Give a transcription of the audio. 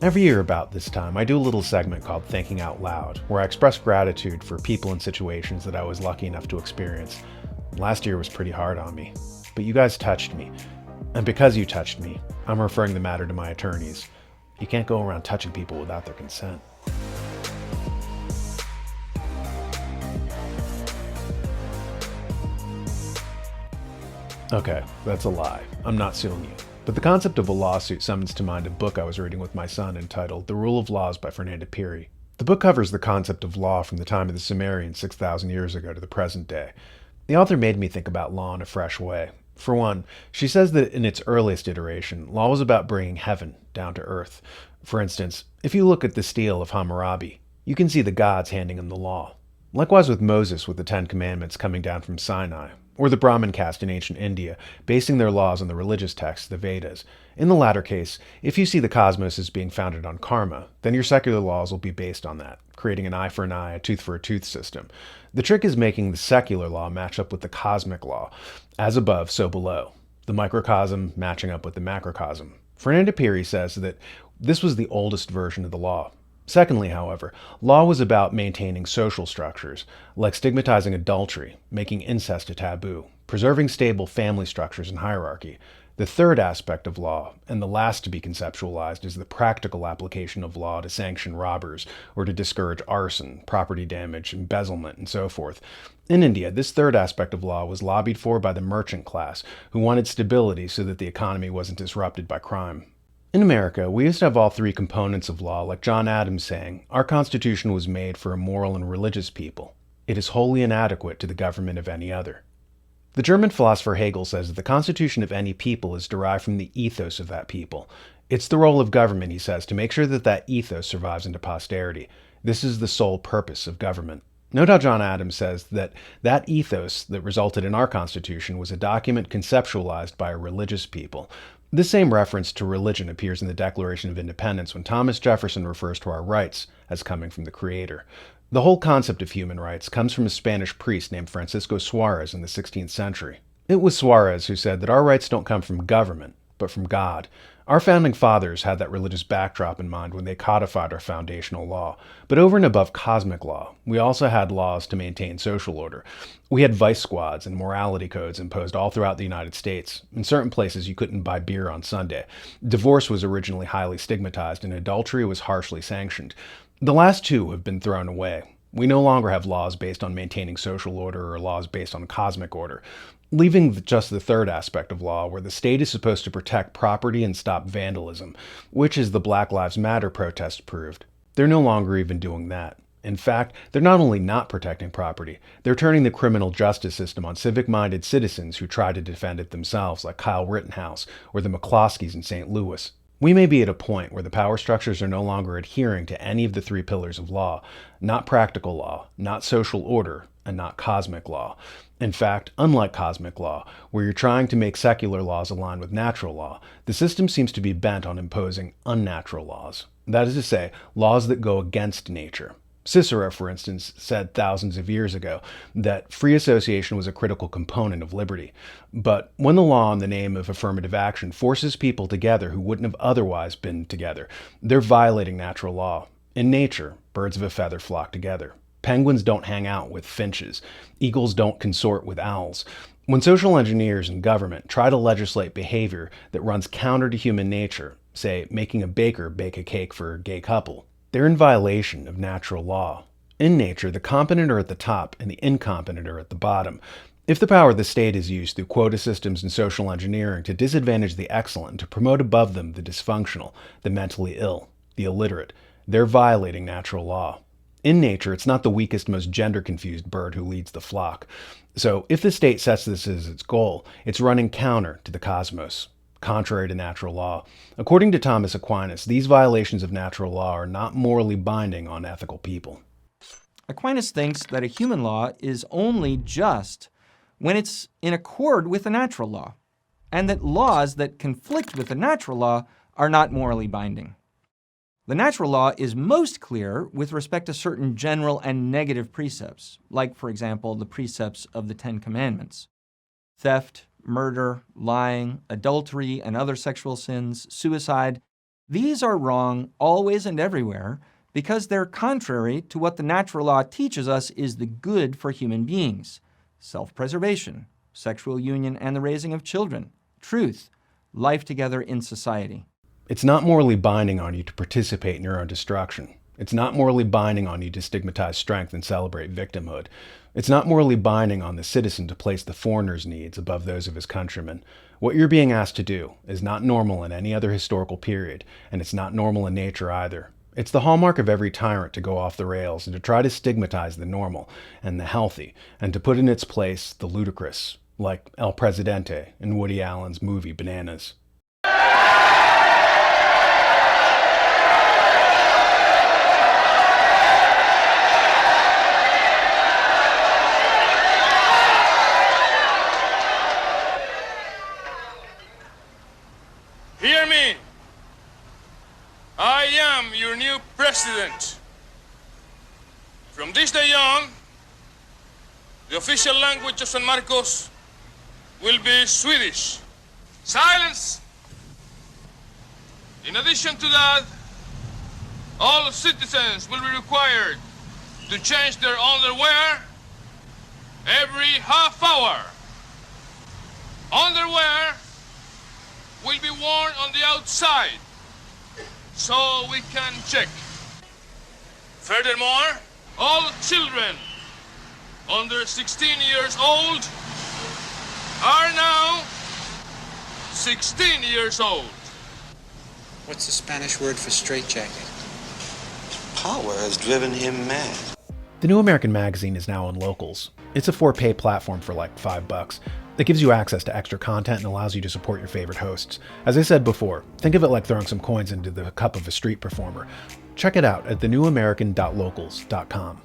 Every year about this time, I do a little segment called Thinking Out Loud, where I express gratitude for people and situations that I was lucky enough to experience. Last year was pretty hard on me, but you guys touched me. And because you touched me, I'm referring the matter to my attorneys. You can't go around touching people without their consent. Okay, that's a lie. I'm not suing you. But the concept of a lawsuit summons to mind a book I was reading with my son entitled The Rule of Laws by Fernanda Pirie. The book covers the concept of law from the time of the Sumerians 6,000 years ago to the present day. The author made me think about law in a fresh way. For one, she says that in its earliest iteration, law was about bringing heaven down to earth. For instance, if you look at the stele of Hammurabi, you can see the gods handing him the law. Likewise with Moses with the Ten Commandments coming down from Sinai, or the Brahmin caste in ancient India, basing their laws on the religious texts, the Vedas. In the latter case, if you see the cosmos as being founded on karma, then your secular laws will be based on that, creating an eye for an eye, a tooth for a tooth system. The trick is making the secular law match up with the cosmic law, as above, so below, the microcosm matching up with the macrocosm. Fernanda Pirie says that this was the oldest version of the law. Secondly, however, law was about maintaining social structures, like stigmatizing adultery, making incest a taboo, preserving stable family structures and hierarchy. The third aspect of law, and the last to be conceptualized, is the practical application of law to sanction robbers or to discourage arson, property damage, embezzlement, and so forth. In India, this third aspect of law was lobbied for by the merchant class, who wanted stability so that the economy wasn't disrupted by crime. In America, we used to have all three components of law, like John Adams saying, "Our Constitution was made for a moral and religious people. It is wholly inadequate to the government of any other." The German philosopher Hegel says that the constitution of any people is derived from the ethos of that people. It's the role of government, he says, to make sure that that ethos survives into posterity. This is the sole purpose of government. Note how John Adams says that that ethos that resulted in our Constitution was a document conceptualized by a religious people. This same reference to religion appears in the Declaration of Independence when Thomas Jefferson refers to our rights as coming from the Creator. The whole concept of human rights comes from a Spanish priest named Francisco Suarez in the 16th century. It was Suarez who said that our rights don't come from government, but from God. Our founding fathers had that religious backdrop in mind when they codified our foundational law. But over and above cosmic law, we also had laws to maintain social order. We had vice squads and morality codes imposed all throughout the United States. In certain places, you couldn't buy beer on Sunday. Divorce was originally highly stigmatized, and adultery was harshly sanctioned. The last two have been thrown away. We no longer have laws based on maintaining social order or laws based on cosmic order. Leaving just the third aspect of law, where the state is supposed to protect property and stop vandalism, which, as the Black Lives Matter protest proved, they're no longer even doing that. In fact, they're not only not protecting property, they're turning the criminal justice system on civic-minded citizens who try to defend it themselves, like Kyle Rittenhouse or the McCloskeys in St. Louis. We may be at a point where the power structures are no longer adhering to any of the three pillars of law, not practical law, not social order, and not cosmic law. In fact, unlike cosmic law, where you're trying to make secular laws align with natural law, the system seems to be bent on imposing unnatural laws. That is to say, laws that go against nature. Cicero, for instance, said thousands of years ago that free association was a critical component of liberty. But when the law in the name of affirmative action forces people together who wouldn't have otherwise been together, they're violating natural law. In nature, birds of a feather flock together. Penguins don't hang out with finches. Eagles don't consort with owls. When social engineers and government try to legislate behavior that runs counter to human nature, say making a baker bake a cake for a gay couple, they're in violation of natural law. In nature, the competent are at the top and the incompetent are at the bottom. If the power of the state is used through quota systems and social engineering to disadvantage the excellent and to promote above them the dysfunctional, the mentally ill, the illiterate, they're violating natural law. In nature, it's not the weakest, most gender-confused bird who leads the flock. So if the state sets this as its goal, it's running counter to the cosmos, contrary to natural law. According to Thomas Aquinas, these violations of natural law are not morally binding on ethical people. Aquinas thinks that a human law is only just when it's in accord with the natural law, and that laws that conflict with the natural law are not morally binding. The natural law is most clear with respect to certain general and negative precepts, like, for example, the precepts of the Ten Commandments. Theft, murder, lying, adultery, and other sexual sins, suicide, These are wrong always and everywhere because they're contrary to what the natural law teaches us is the good for human beings: self-preservation, sexual union and the raising of children, truth, life together in society. It's not morally binding on you to participate in your own destruction. It's not morally binding on you to stigmatize strength and celebrate victimhood. It's not morally binding on the citizen to place the foreigner's needs above those of his countrymen. What you're being asked to do is not normal in any other historical period, and it's not normal in nature either. It's the hallmark of every tyrant to go off the rails and to try to stigmatize the normal and the healthy, and to put in its place the ludicrous, like El Presidente in Woody Allen's movie Bananas. Hear me. I am your new president. From this day on, the official language of San Marcos will be Swedish. Silence! In addition to that, all citizens will be required to change their underwear every half hour. Underwear will be worn on the outside, so we can check. Furthermore, all children under 16 years old are now 16 years old. What's the Spanish word for straitjacket? Power has driven him mad. The New American Magazine is now on Locals. It's a for-pay platform for like $5 that gives you access to extra content and allows you to support your favorite hosts. As I said before, think of it like throwing some coins into the cup of a street performer. Check it out at thenewamerican.locals.com.